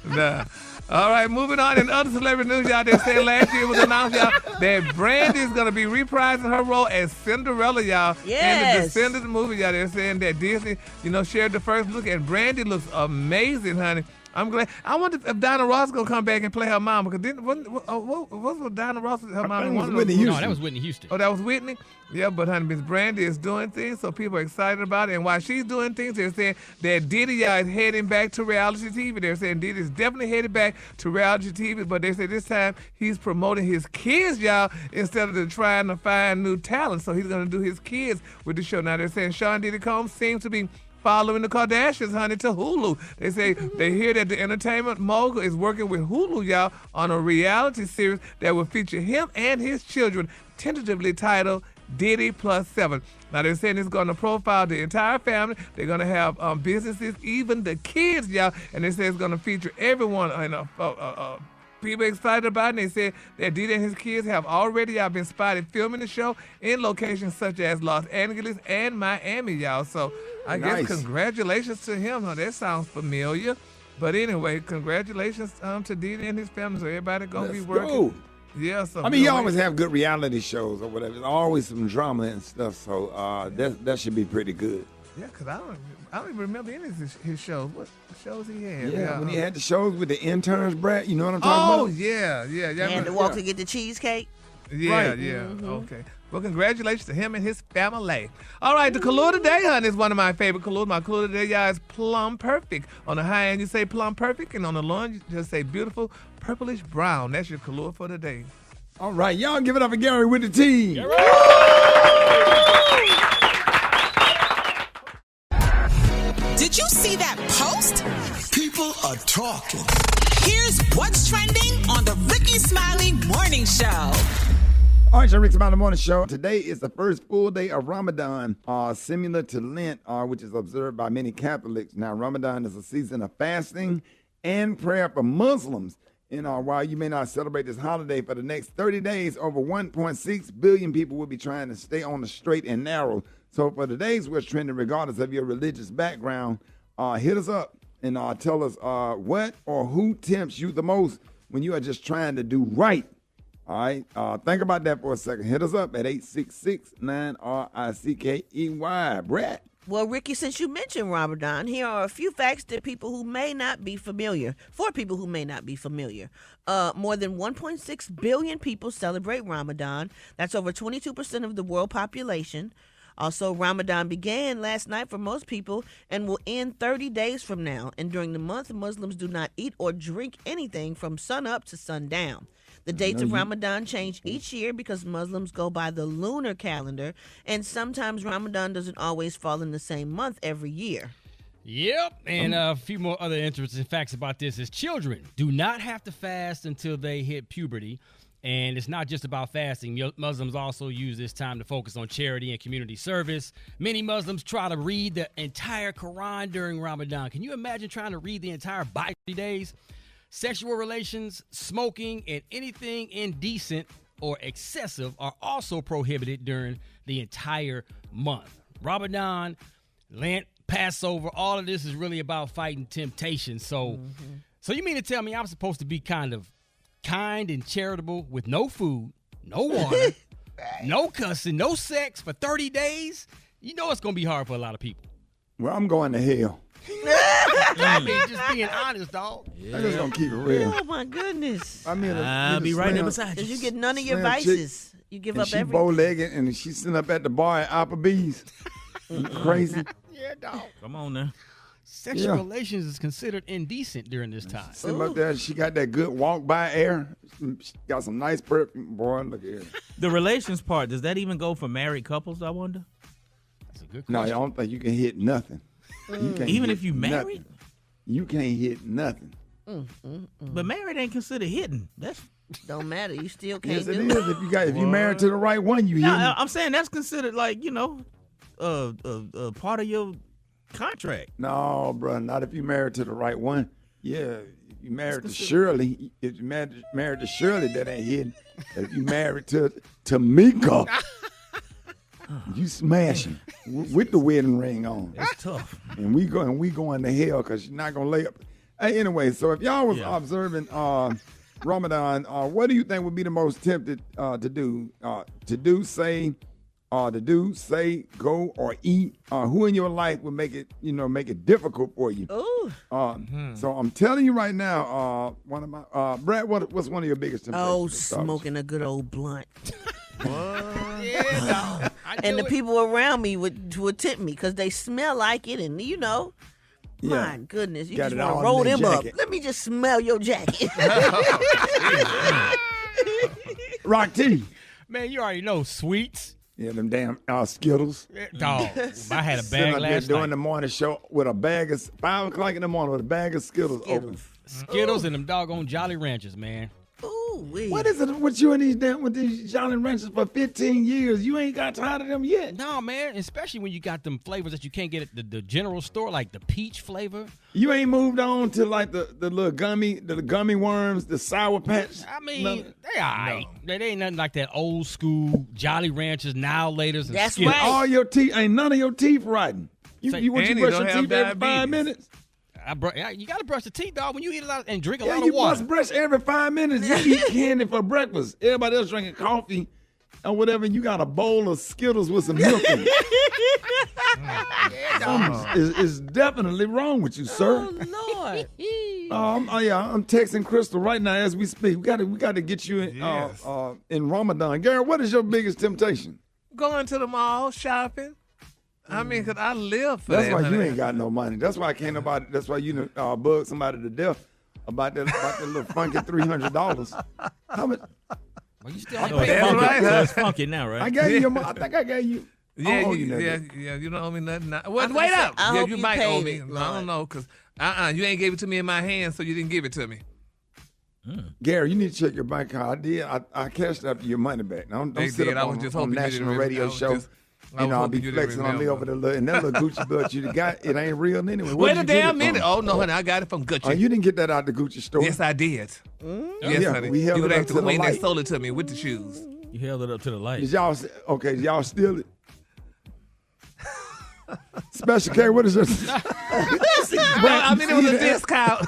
Nah. All right, moving on. In other celebrity news, y'all, they said last year was announced, y'all, that Brandy is going to be reprising her role as Cinderella, y'all, in the Descendants movie, y'all. They're saying that Disney, you know, shared the first look, and Brandy looks amazing, honey. I'm glad. I wonder if Donna Ross gonna come back and play her mom, because what was Donna Ross her mom? No, that was Whitney Houston. Oh, that was Whitney? Yeah, but honey, Miss Brandy is doing things, so people are excited about it. And while she's doing things, they're saying that Diddy is heading back to reality TV. They're saying Diddy is definitely headed back to reality TV, but they say this time he's promoting his kids, y'all, instead of trying to find new talent. So he's gonna do his kids with the show. Now they're saying Sean Diddy Combs seems to be following the Kardashians, honey, to Hulu. They say they hear that the entertainment mogul is working with Hulu, y'all, on a reality series that will feature him and his children, tentatively titled Diddy Plus 7. Now, they're saying it's going to profile the entire family. They're going to have businesses, even the kids, y'all, and they say it's going to feature everyone in a people excited about it. And they said that Didi and his kids have already been spotted filming the show in locations such as Los Angeles and Miami, y'all. So I guess congratulations to him. Huh? That sounds familiar. But anyway, congratulations to Didi and his family. So everybody going to be working. Go. Yeah, so I mean, you always have good reality shows or whatever. There's always some drama and stuff. So that should be pretty good. Yeah, because I don't even remember any of his shows. What shows he had? Yeah, when he had the shows with the interns, Brad, you know what I'm talking about? Oh, yeah. And to walk to get the cheesecake. Yeah, Right. yeah. Mhm. Okay. Well, congratulations to him and his family. All right, the color today, honey, is one of my favorite colors. My color today, y'all, is plum perfect. On the high end, you say plum perfect, and on the low end, you just say beautiful purplish brown. That's your color for today. All right, y'all give it up for Gary with the T. Did you see that post? People are talking. Here's what's trending on the Rickey Smiley Morning Show. All right, Rickey Smiley Morning Show. Today is the first full day of Ramadan, similar to Lent, which is observed by many Catholics. Now, Ramadan is a season of fasting and prayer for Muslims. While you may not celebrate this holiday, for the next 30 days, over 1.6 billion people will be trying to stay on the straight and narrow. So for today's what's trending, regardless of your religious background, hit us up and tell us what or who tempts you the most when you are just trying to do right. All right, think about that for a second. Hit us up at 866-9-RICKEY. Brad. Well, Ricky, since you mentioned Ramadan, here are a few facts that people who may not be familiar. For people who may not be familiar, more than 1.6 billion people celebrate Ramadan. That's over 22% of the world population. Also, Ramadan began last night for most people and will end 30 days from now. And during the month, Muslims do not eat or drink anything from sunup to sundown. The dates of Ramadan change each year because Muslims go by the lunar calendar, and sometimes Ramadan doesn't always fall in the same month every year. Yep, and a few more other interesting facts about this is children do not have to fast until they hit puberty. And it's not just about fasting. Muslims also use this time to focus on charity and community service. Many Muslims try to read the entire Quran during Ramadan. Can you imagine trying to read the entire Bible 30 days? Sexual relations, smoking, and anything indecent or excessive are also prohibited during the entire month. Ramadan, Lent, Passover, all of this is really about fighting temptation. So you mean to tell me I'm supposed to be kind and charitable with no food, no water, no cussing, no sex for 30 days? You know it's going to be hard for a lot of people. Well, I'm going to hell. I mean, just being honest, dog. I'm just going to keep it real. Oh, my goodness. I mean, I'll be right there beside you. You get none of your Slim vices. You give up she everything. bow-legged, and she's sitting up at the bar at Applebee's. Crazy. Yeah, dog. Come on now. Sexual relations is considered indecent during this time. Sitting up there, she got that good walk-by air. She got some nice perfume. Boy, look at her. The relations part, does that even go for married couples, I wonder? That's a good No, question. I don't think you can hit nothing. You can't Even hit if you married? nothing. You can't hit nothing. But married ain't considered hitting. That's Don't matter. You still can't Yes, it do is. If you married to the right one, you hit. I'm saying that's considered like, part of your contract. No, bro, not if you married to the right one. Yeah, if you married to Shirley, that ain't hidden. If you married to Tamika, you smashing with the wedding ring on. It's tough. And we going to hell because you're not gonna lay up. Hey, anyway, so if y'all was observing Ramadan, what do you think would be the most tempted to do? To do, say, go, or eat? Who in your life would make it difficult for you? Ooh. So I'm telling you right now, one of my Brad, what's one of your biggest temptations? Oh, smoking a good old blunt. Yeah, no. And the people around me would tempt me because they smell like it, and my goodness, you Got just it all want to roll in their them up. jacket. Let me just smell your jacket. Rock T. Man, you already know sweets. Yeah, them damn Skittles. Dog, I had a Sitting bag up there last doing night. the morning show with a bag of 5 o'clock in the morning with a bag of Skittles open. Skittles and them doggone Jolly Ranchers, man. Ooh. Ooh-wee. What is it with you and these Jolly Ranchers for 15 years? You ain't got tired of them yet. No, man, especially when you got them flavors that you can't get at the general store, like the peach flavor. You ain't moved on to like the little gummy worms, the Sour Patch. I mean, they all right. They ain't nothing like that old school Jolly Ranchers, Now Laters, and That's Skittles. right. All your teeth, ain't none of your teeth rotten. You brush your teeth every 5 minutes? You got to brush the teeth, dog, when you eat a lot and drink a Yeah, lot you of water. must brush every 5 minutes. You eat candy for breakfast. Everybody else drinking coffee or whatever. You got a bowl of Skittles with some milk in it. Something is definitely wrong with you, sir. Oh, Lord. I'm texting Crystal right now as we speak. We got to get you in Ramadan. Gary, what is your biggest temptation? Going to the mall, shopping. I mean, because I live for that. That's why you honey. ain't got no money. That's why I can't nobody. That's why you bug somebody to death about that little funky $300. How much? Well, you still So it's funky now, right? I gave you your money. I think I gave you. Yeah, you you don't owe me nothing now. Well, I'm wait gonna say, up. I Yeah, hope you you might owe paid me. it, I don't know, because you ain't gave it to me in my hand, so you didn't give it to me. Gary, you need to check your bank account. I cashed up your money back. Now, don't sit up on national radio show. I'll be flexing on me over the and that little Gucci belt you got, it ain't real anyway. Wait a damn minute. Oh, no, honey, I got it from Gucci. Oh, you didn't get that out the Gucci store? Yes, I did. Yes, Yeah, honey. we held You it would up have to to the when they light. sold it to me with the shoes. You held it up to the light. Did y'all steal it? Special K, what is this? I mean, it was a discount.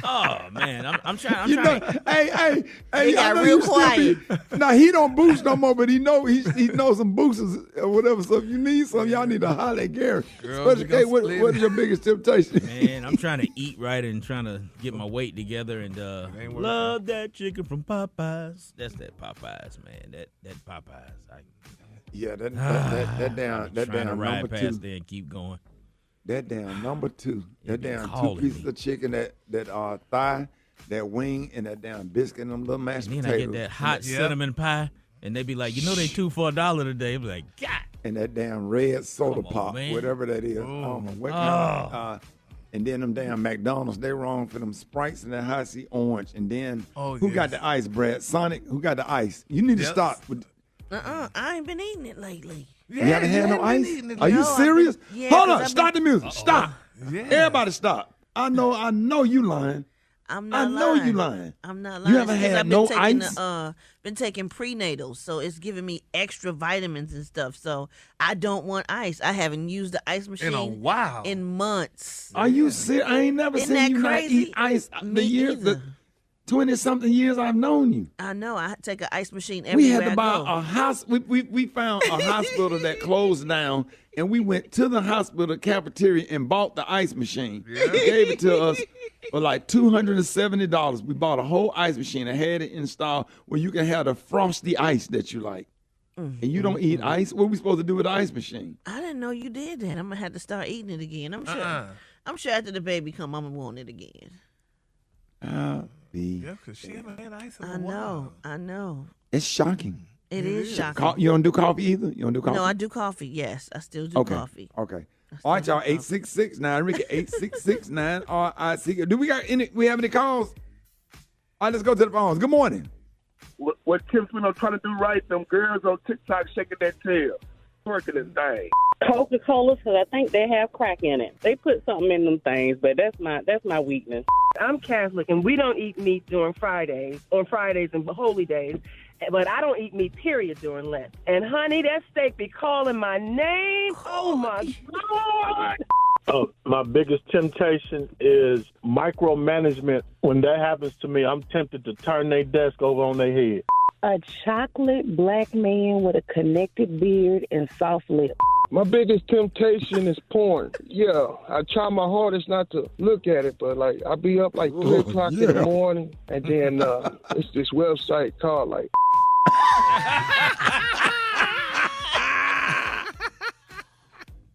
Oh man, I'm trying. You know, hey, He got I know real you still quiet. Now he don't boost no more, but he knows some boosters or whatever. So if you need some, y'all need to holler at Gary. Girl, Special we K, gonna what split is your biggest temptation? Man, I'm trying to eat right and trying to get my weight together and love that chicken from Popeyes. That's that Popeyes, man. That Popeyes. Yeah, that trying to damn ride number past two. there and keep going. That damn number two. That damn two calling pieces me. of chicken, that thigh, that wing, and that damn biscuit and them little mashed And then potatoes. I get that hot cinnamon pie, and they be like, you know, they 2 for $1 today. I be like, God. And that damn red soda Come on, pop, man. whatever that is. And then them damn McDonald's, they wrong for them Sprites and that high C orange. And then who got the ice, Brad? Sonic, who got the ice? You need to stop with. I ain't been eating it lately. You haven't had no ice? Are you serious? Yeah, Hold 'cause on, I've stop the music. Stop. Yeah. Everybody stop. I know you lying. I'm not I know lying. you lying. I'm not You lying. haven't It's 'cause had I've no been taking ice? been taking prenatals, so it's giving me extra vitamins and stuff. So I don't want ice. I haven't used the ice machine In a while. in months. Are you serious? I ain't never Isn't seen that you crazy? not eat ice the Me years, either. the 20-something years I've known you. I know. I take an ice machine We everywhere had to I buy go. a house. We found a hospital that closed down, and we went to the hospital cafeteria and bought the ice machine. They gave it to us for like $270. We bought a whole ice machine and had it installed where you can have the frosty ice that you like. And you don't eat ice? What are we supposed to do with the ice machine? I didn't know you did that. I'm gonna have to start eating it again. I'm sure. I'm sure after the baby come, I'm gonna want it again. Yeah, because she haven't had ice in a while. I know. It's shocking. It is shocking. You don't do coffee either? You don't do coffee? No, I do coffee. Yes, I still do coffee. Okay. All right, y'all. 866-9 Ricky 866-9 RIC. Do we have any calls? All right, let's go to the phones. Good morning. What Tim Sweeney trying to do right, them girls on TikTok shaking their tail, twerking this thing. Coca-Cola, because I think they have crack in it. They put something in them things, but that's my weakness. I'm Catholic, and we don't eat meat on Fridays and holy days, but I don't eat meat, period, during Lent. And, honey, that steak be calling my name. Oh, my God. My biggest temptation is micromanagement. When that happens to me, I'm tempted to turn their desk over on their head. A chocolate black man with a connected beard and soft lips. My biggest temptation is porn. Yeah, I try my hardest not to look at it, but like I be up like 3 o'clock in the morning, and then it's this website called like.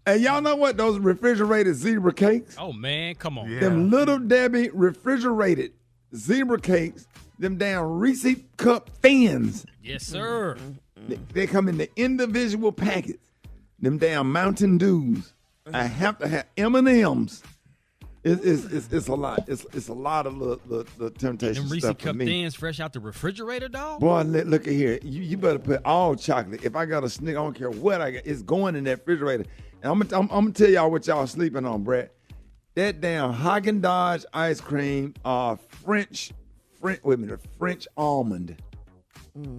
Hey, y'all know what? Those refrigerated zebra cakes? Oh, man, come on. Them Little Debbie refrigerated zebra cakes, them damn Reese cup fins. Yes, sir. They come in the individual packets. Them damn Mountain Dews. I have to have M&M's. It's a lot. It's a lot of little temptation Them Reese stuff for Cup me. thins fresh out the refrigerator, dog. Boy, look at here. You better put all chocolate. If I got a snicker, I don't care what I got. It's going in that refrigerator. And I'm gonna tell y'all what y'all sleeping on, Brett. That damn Haagen-Dazs ice cream, French almond.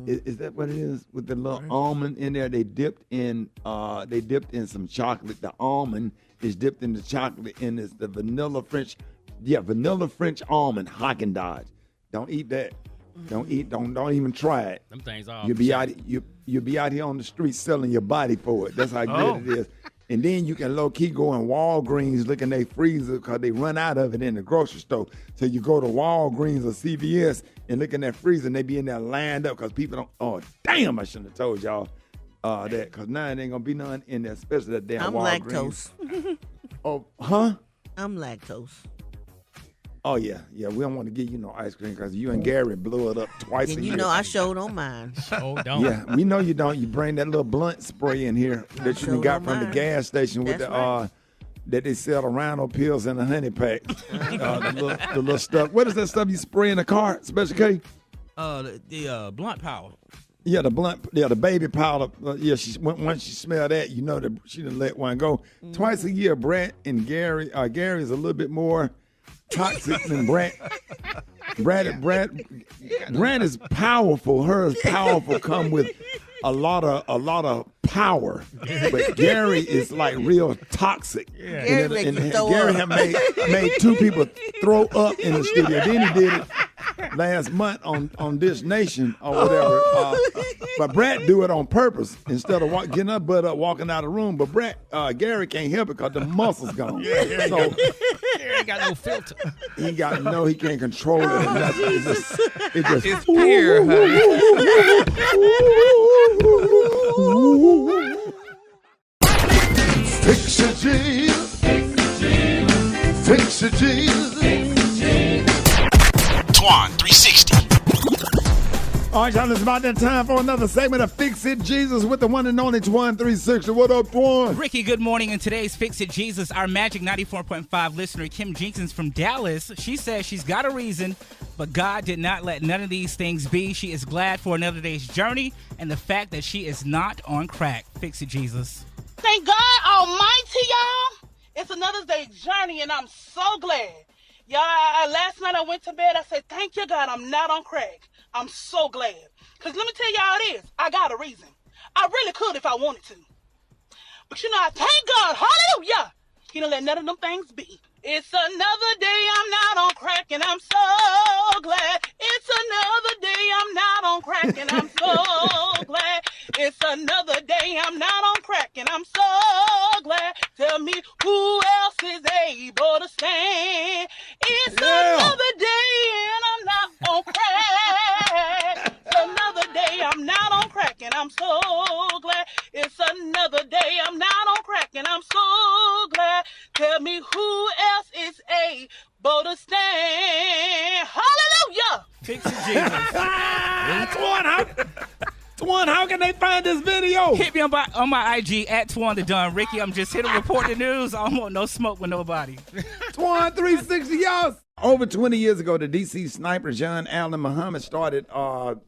Is that what it is? With the little almond in there, they dipped in some chocolate. The almond is dipped in the chocolate, and it's the vanilla French almond Haagen-Dazs. Don't eat that. Don't even try it. Them things are. You'll be out here on the street selling your body for it. That's how good it is. And then you can low-key go in Walgreens looking at their freezer because they run out of it in the grocery store. So you go to Walgreens or CVS and look in that freezer, and they be in there lined up because people don't, oh, damn, I shouldn't have told y'all that because now it ain't going to be none in there, especially that damn Walgreens. I'm lactose. Oh, huh? I'm lactose. Oh, yeah. We don't want to give you no ice cream because you and Gary blow it up twice a year. You know I sure don't mind. Oh, don't. Yeah, we know you don't. You bring that little blunt spray in here that you got from the gas station with that they sell the rhino pills and the honey pack. The little stuff. What is that stuff you spray in the car, Special K? The blunt powder. Yeah, the baby powder. Once she smell that, you know that she done let one go. Twice a year, Brett and Gary. Gary is a little bit more toxic than Brett. Brett is powerful. Her is powerful. Come with a lot of power. But Gary is like real toxic. Yeah. And Gary have made two people throw up in the studio. Then he did it last month on Dish Nation or whatever. But Brett do it on purpose instead of getting her butt up, walking out of the room. But Gary can't help it because the muscle's gone. So Gary ain't got no filter. he can't control it. Or nothing. It's pure, Fix it, Jesus. Fix it, Jesus. Twan 360. All right, y'all, it's about that time for another segment of Fix It Jesus with the one and only Twan 360. What up, Twan? Ricky, good morning. In today's Fix It Jesus, our Magic 94.5 listener, Kim Jenkins from Dallas, she says she's got a reason, but God did not let none of these things be. She is glad for another day's journey and the fact that she is not on crack. Fix It Jesus. Thank God Almighty, y'all. It's another day's journey, and I'm so glad. Y'all, last night I went to bed. I said, thank you, God, I'm not on crack. I'm so glad. Because let me tell you how it is. I got a reason. I really could if I wanted to. But you know, I thank God. Hallelujah. He didn't let none of them things be. It's another day I'm not on crack, and I'm so glad. It's another day I'm not on crack, and I'm so glad. It's another day I'm not on crack, and I'm so glad. Tell me who else is able to stand. It's another day and I'm not on crack. It's another day I'm not on crack, and I'm so glad. It's another day I'm not on crack, and I'm so glad. Tell me who else is able to stand. Hallelujah. Fix it, Jesus. Twan, how can they find this video? Hit me on my IG at Twan the Don. Ricky, I'm just here to report the news. I don't want no smoke with nobody. Twan 360, y'all. Over 20 years ago, the D.C. sniper John Allen Muhammad started,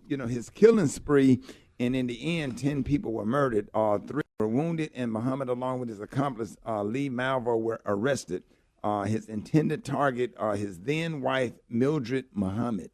his killing spree, and in the end, 10 people were murdered. 3 were wounded, and Muhammad, along with his accomplice Lee Malvo, were arrested. His intended target, his then wife Mildred Muhammad.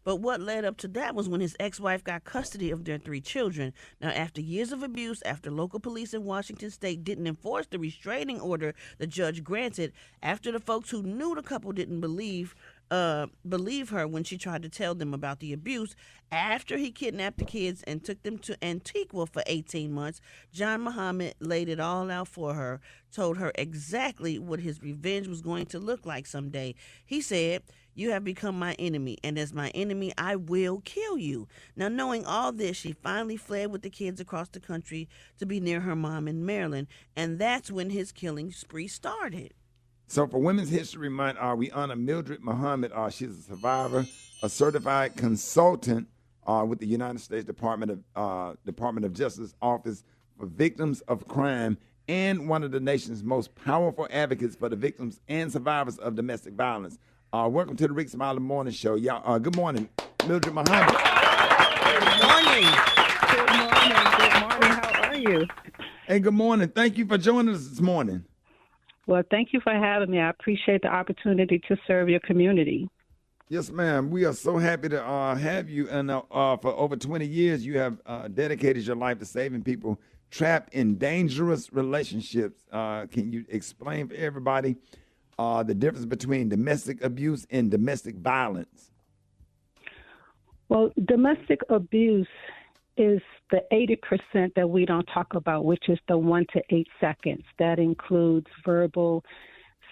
But what led up to that was when his ex-wife got custody of their 3 children. Now, after years of abuse, after local police in Washington state didn't enforce the restraining order the judge granted, after the folks who knew the couple didn't believe her when she tried to tell them about the abuse, after he kidnapped the kids and took them to Antigua for 18 months, John Muhammad laid it all out for her, told her exactly what his revenge was going to look like someday. He said, "You have become my enemy, and as my enemy, I will kill you." Now, knowing all this, she finally fled with the kids across the country to be near her mom in Maryland, and that's when his killing spree started. So for Women's History Month, we honor Mildred Muhammad. She's a survivor, a certified consultant with the United States Department of Justice Office for Victims of Crime, and one of the nation's most powerful advocates for the victims and survivors of domestic violence. Welcome to the Rickey Smiley Morning Show. Y'all, good morning, Mildred Muhammad. Good morning. Good morning. Good morning. How are you? Hey, good morning. Thank you for joining us this morning. Well, thank you for having me. I appreciate the opportunity to serve your community. Yes, ma'am. We are so happy to have you. And for over 20 years, you have dedicated your life to saving people trapped in dangerous relationships. Can you explain for everybody the difference between domestic abuse and domestic violence? Well, domestic abuse is the 80% that we don't talk about, which is the 1 to 8 seconds. That includes verbal,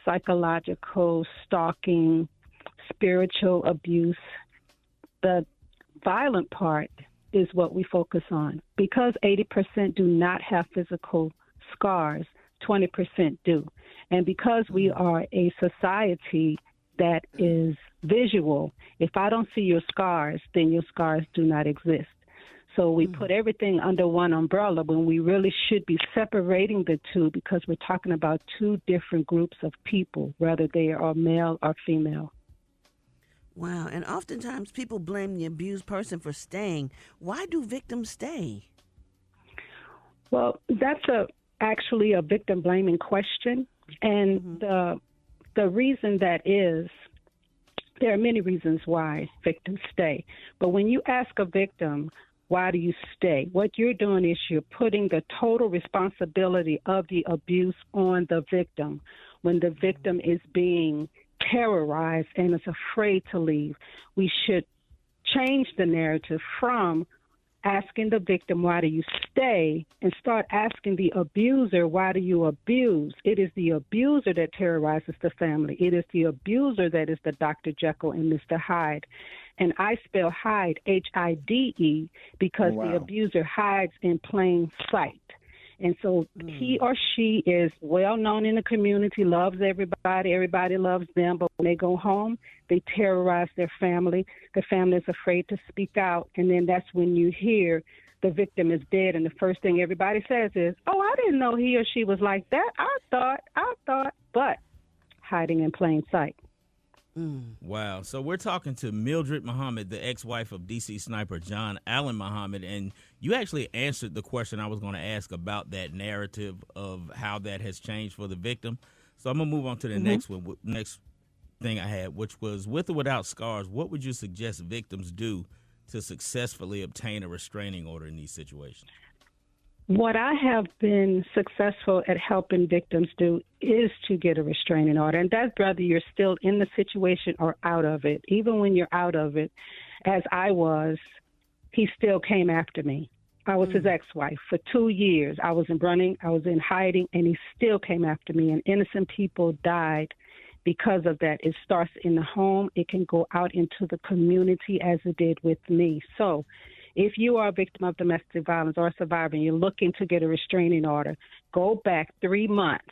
psychological, stalking, spiritual abuse. The violent part is what we focus on. Because 80% do not have physical scars, 20% do. And because we are a society that is visual, if I don't see your scars, then your scars do not exist. So we put everything under one umbrella when we really should be separating the two, because we're talking about two different groups of people, whether they are male or female. Wow, and oftentimes people blame the abused person for staying. Why do victims stay? Well, that's actually a victim blaming question. And the reason that is, there are many reasons why victims stay. But when you ask a victim, why do you stay? What you're doing is you're putting the total responsibility of the abuse on the victim. When the victim is being terrorized and is afraid to leave, we should change the narrative from asking the victim, why do you stay, and start asking the abuser, why do you abuse? It is the abuser that terrorizes the family. It is the abuser that is the Dr. Jekyll and Mr. Hyde. And I spell Hyde, Hide, because the abuser hides in plain sight. And so he or she is well known in the community, loves everybody, everybody loves them, but when they go home, they terrorize their family. The family is afraid to speak out, and then that's when you hear the victim is dead, and the first thing everybody says is, oh, I didn't know he or she was like that. I thought, but hiding in plain sight. Wow. So we're talking to Mildred Muhammad, the ex-wife of D.C. sniper John Allen Muhammad, and you actually answered the question I was going to ask about that narrative of how that has changed for the victim. So I'm going to move on to the next thing I had, which was, with or without scars, what would you suggest victims do to successfully obtain a restraining order in these situations? What I have been successful at helping victims do is to get a restraining order. And that's whether you're still in the situation or out of it. Even when you're out of it, as I was, he still came after me. I was his ex-wife. For 2 years, I was in hiding, and he still came after me. And innocent people died because of that. It starts in the home. It can go out into the community as it did with me. So if you are a victim of domestic violence or a survivor and you're looking to get a restraining order, go back 3 months.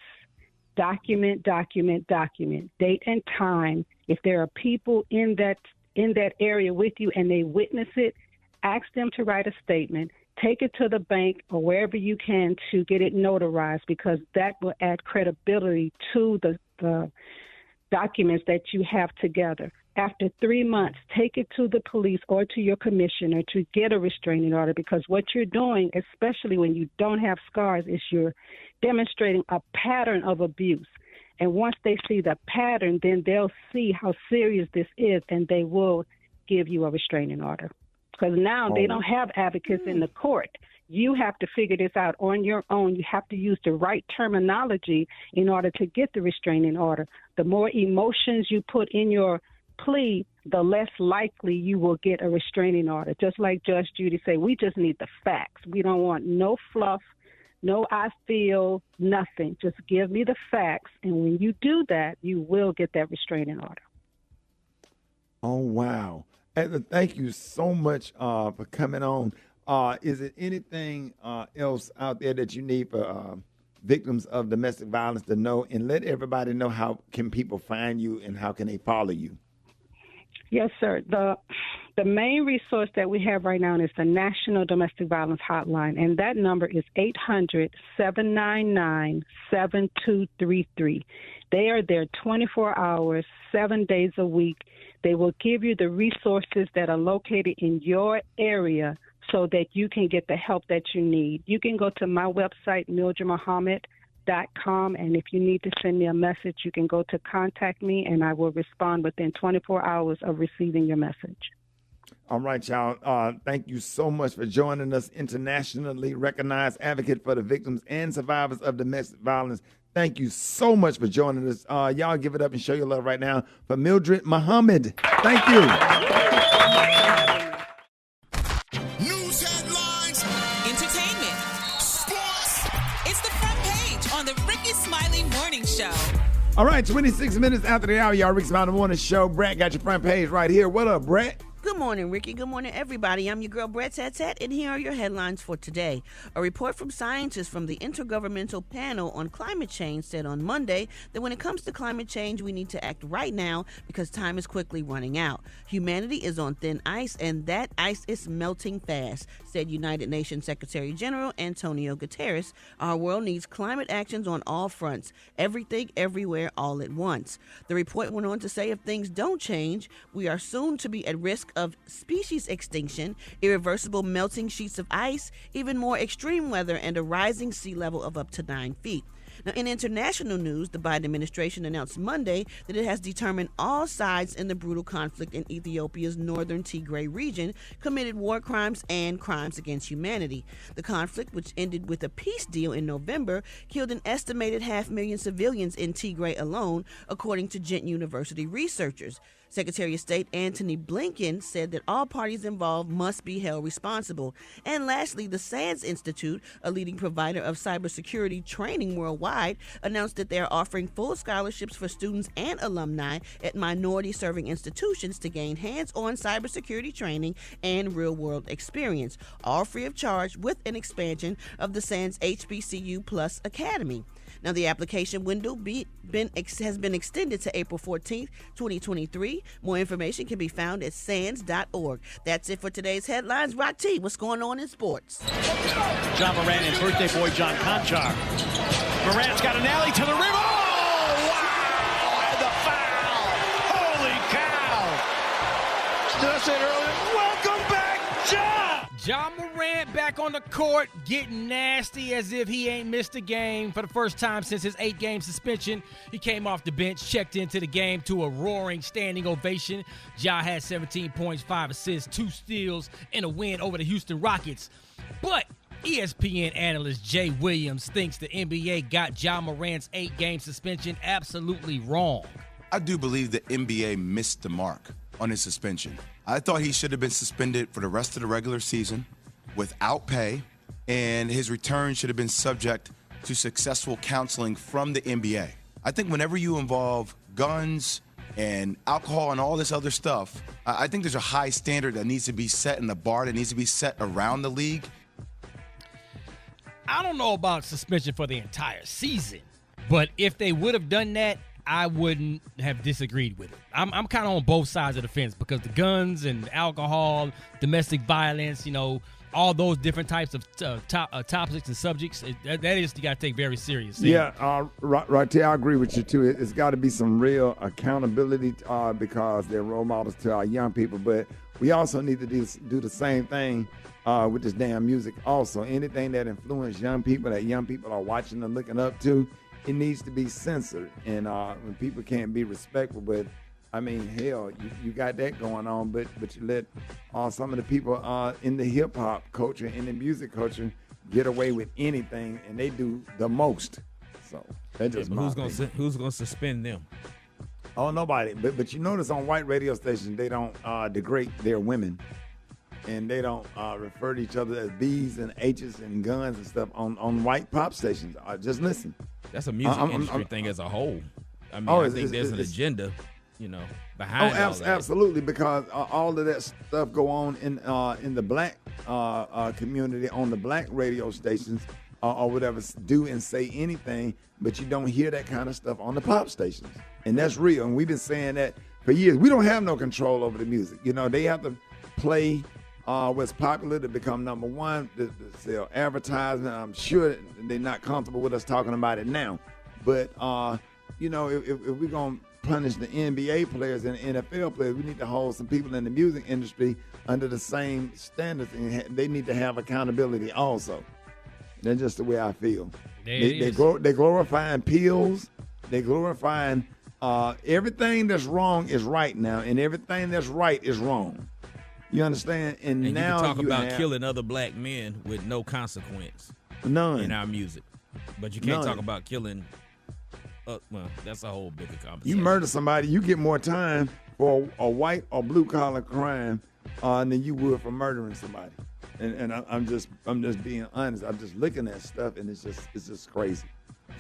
Document, date and time. If there are people in that area with you and they witness it, ask them to write a statement. Take it to the bank or wherever you can to get it notarized, because that will add credibility to the documents that you have together. After 3 months, take it to the police or to your commissioner to get a restraining order, because what you're doing, especially when you don't have scars, is you're demonstrating a pattern of abuse. And once they see the pattern, then they'll see how serious this is, and they will give you a restraining order. Because now they don't have advocates in the court. You have to figure this out on your own. You have to use the right terminology in order to get the restraining order. The more emotions you put in your plea, the less likely you will get a restraining order. Just like Judge Judy said, we just need the facts. We don't want no fluff, no I feel, nothing. Just give me the facts, and when you do that, you will get that restraining order. Oh, wow. Thank you so much for coming on. Is it anything else out there that you need for victims of domestic violence to know? And let everybody know, how can people find you and how can they follow you? Yes, sir. The main resource that we have right now is the National Domestic Violence Hotline, and that number is 800-799-7233. They are there 24 hours, 7 days a week. They will give you the resources that are located in your area so that you can get the help that you need. You can go to my website, MildredMuhammad.com, and if you need to send me a message, you can go to contact me, and I will respond within 24 hours of receiving your message. All right, y'all. Thank you so much for joining us. Internationally recognized advocate for the victims and survivors of domestic violence. Thank you so much for joining us. Y'all give it up and show your love right now for Mildred Muhammad. Thank you. News headlines, entertainment, sports. It's the front page on the Rickey Smiley Morning Show. All right, 26 minutes after the hour, y'all. Rickey Smiley Morning Show. Brett got your front page right here. What up, Brett? Good morning, Ricky. Good morning, everybody. I'm your girl, Brett Tat, and here are your headlines for today. A report from scientists from the Intergovernmental Panel on Climate Change said on Monday that when it comes to climate change, we need to act right now because time is quickly running out. Humanity is on thin ice, and that ice is melting fast, said United Nations Secretary General Antonio Guterres. Our world needs climate actions on all fronts, everything, everywhere, all at once. The report went on to say if things don't change, we are soon to be at risk of species extinction, irreversible melting sheets of ice, even more extreme weather, and a rising sea level of up to 9 feet. Now, in international news, the Biden administration announced Monday that it has determined all sides in the brutal conflict in Ethiopia's northern Tigray region committed war crimes and crimes against humanity. The conflict, which ended with a peace deal in November, killed an estimated 500,000 civilians in Tigray alone, according to Gent University researchers. Secretary of State Antony Blinken said that all parties involved must be held responsible. And lastly, the SANS Institute, a leading provider of cybersecurity training worldwide, announced that they are offering full scholarships for students and alumni at minority-serving institutions to gain hands-on cybersecurity training and real-world experience, all free of charge with an expansion of the SANS HBCU Plus Academy. Now, the application window has been extended to April 14th, 2023. More information can be found at sands.org. That's it for today's headlines. Rock T, what's going on in sports? John Moran and birthday boy John Conchar. Moran's got an alley to the rim. Oh, wow! And the foul! Holy cow! Did I say it earlier? Welcome back, John! John Morant back on the court, getting nasty as if he ain't missed a game for the first time since his 8-game suspension. He came off the bench, checked into the game to a roaring standing ovation. Ja had 17 points, 5 assists, 2 steals, and a win over the Houston Rockets. But ESPN analyst Jay Williams thinks the NBA got Ja Morant's 8-game suspension absolutely wrong. I do believe the NBA missed the mark on his suspension. I thought he should have been suspended for the rest of the regular season without pay, and his return should have been subject to successful counseling from the NBA. I think whenever you involve guns and alcohol and all this other stuff, I think there's a high standard that needs to be set in the bar that needs to be set around the league. I don't know about suspension for the entire season, but if they would have done that, I wouldn't have disagreed with it. I'm kind of on both sides of the fence because the guns and alcohol, domestic violence, all those different types of topics and subjects, that is you got to take very seriously. Yeah, right there, I agree with you, too. It's got to be some real accountability because they're role models to our young people. But we also need to do the same thing with this damn music also. Anything that influences young people, that young people are watching and looking up to, it needs to be censored. And when people can't be respectful, but I mean, hell, you got that going on, but you let some of the people in the hip-hop culture, in the music culture, get away with anything, and they do the most. So that's just who's gonna suspend them? Oh, nobody. But you notice on white radio stations, they don't degrade their women, and they don't refer to each other as B's and H's and guns and stuff on white pop stations. Just listen. That's a music industry thing as a whole. I mean, I think there's an agenda, behind all that. Absolutely, because all of that stuff go on in the black community on the black radio stations or whatever, do and say anything, but you don't hear that kind of stuff on the pop stations. And that's real. And we've been saying that for years. We don't have no control over the music. You know, they have to play what's popular to become number one, to sell advertising. I'm sure they're not comfortable with us talking about it now. But, you know, if we're going to punish the NBA players and the NFL players, we need to hold some people in the music industry under the same standards, and they need to have accountability also. That's just the way I feel. They glorifying pills. They glorifying everything that's wrong is right now, and everything that's right is wrong. You understand? And now you can talk about killing other black men with no consequence. None. In our music. But you can't talk about killing, well, that's a whole bigger conversation. You murder somebody, you get more time for a white or blue collar crime than you would for murdering somebody. And I'm just being honest. I'm just looking at stuff, and it's just crazy.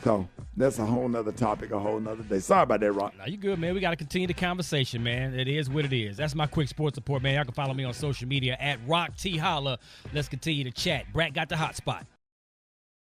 So that's a whole nother topic, a whole nother day. Sorry about that, Rock. Now you good, man. We got to continue the conversation, man. It is what it is. That's my quick sports report, man. Y'all can follow me on social media at Rock T Holla. Let's continue to chat. Brad got the hot spot.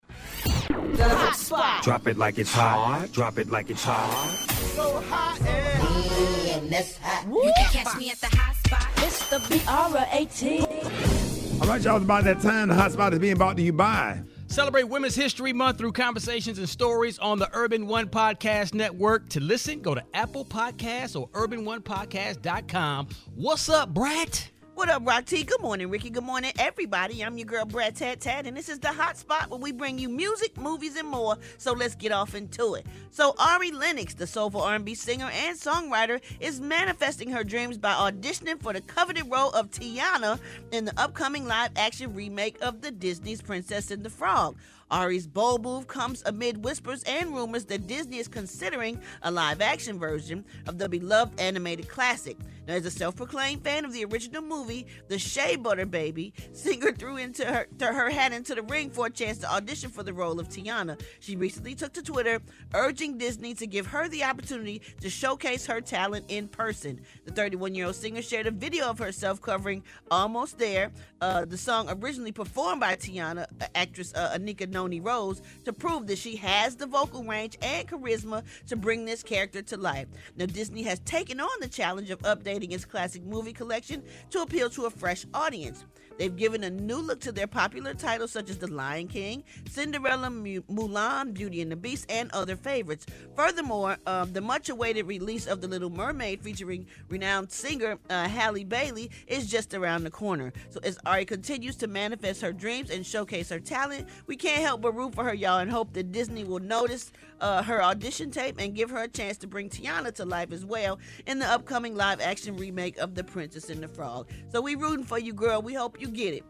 The hot spot. Drop it like it's hot. Drop it like it's hot. So hot and that's hot. You can catch me at the hot spot. It's the BR18. All right, y'all. It's about that time. The hot spot is being brought to you by. Celebrate Women's History Month through conversations and stories on the Urban One Podcast Network. To listen, go to Apple Podcasts or urbanonepodcast.com. What's up, Brat? What up, Rock T? Good morning, Ricky. Good morning, everybody. I'm your girl, Brad Tat, and this is the hot spot where we bring you music, movies, and more. So let's get off into it. So Ari Lennox, the soulful R&B singer and songwriter, is manifesting her dreams by auditioning for the coveted role of Tiana in the upcoming live-action remake of the Disney's Princess and the Frog. Ari's bold move comes amid whispers and rumors that Disney is considering a live-action version of the beloved animated classic. Now, as a self-proclaimed fan of the original movie, the Shea Butter Baby, singer threw her hat into the ring for a chance to audition for the role of Tiana. She recently took to Twitter, urging Disney to give her the opportunity to showcase her talent in person. The 31-year-old singer shared a video of herself covering Almost There, the song originally performed by Tiana, actress Anika Noni Rose, to prove that she has the vocal range and charisma to bring this character to life. Now, Disney has taken on the challenge of updating its classic movie collection to appeal to a fresh audience. They've given a new look to their popular titles such as The Lion King, Cinderella, Mulan, Beauty and the Beast, and other favorites. Furthermore, the much-awaited release of The Little Mermaid featuring renowned singer Halle Bailey is just around the corner. So as Ari continues to manifest her dreams and showcase her talent, we can't help but root for her, y'all, and hope that Disney will notice her audition tape and give her a chance to bring Tiana to life as well in the upcoming live-action remake of The Princess and the Frog. So we rooting for you, girl. We hope you get it.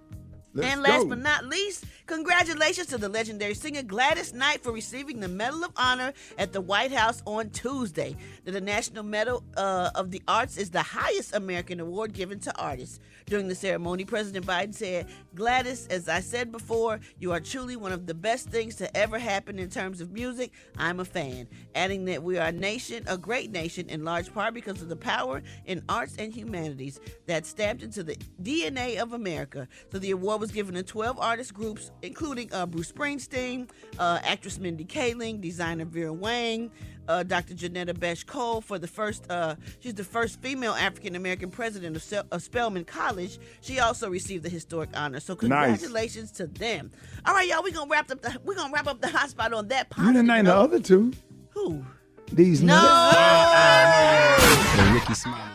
And last but not least, congratulations to the legendary singer Gladys Knight for receiving the Medal of Honor at the White House on Tuesday. The National Medal of the Arts is the highest American award given to artists. During the ceremony, President Biden said, "Gladys, as I said before, you are truly one of the best things to ever happen in terms of music. I'm a fan," adding that we are a great nation, in large part because of the power in arts and humanities that's stamped into the DNA of America. So the award was given to 12 artist groups, including Bruce Springsteen, actress Mindy Kaling, designer Vera Wang, Dr. Janetta Besh Cole for the first, she's the first female African-American president of Spelman College. She also received the historic honor. So congratulations to them. All right, y'all, we're gonna wrap up the hot spot on that positive. You didn't name the other two. Who? These nuts. No. The Rickey Smiley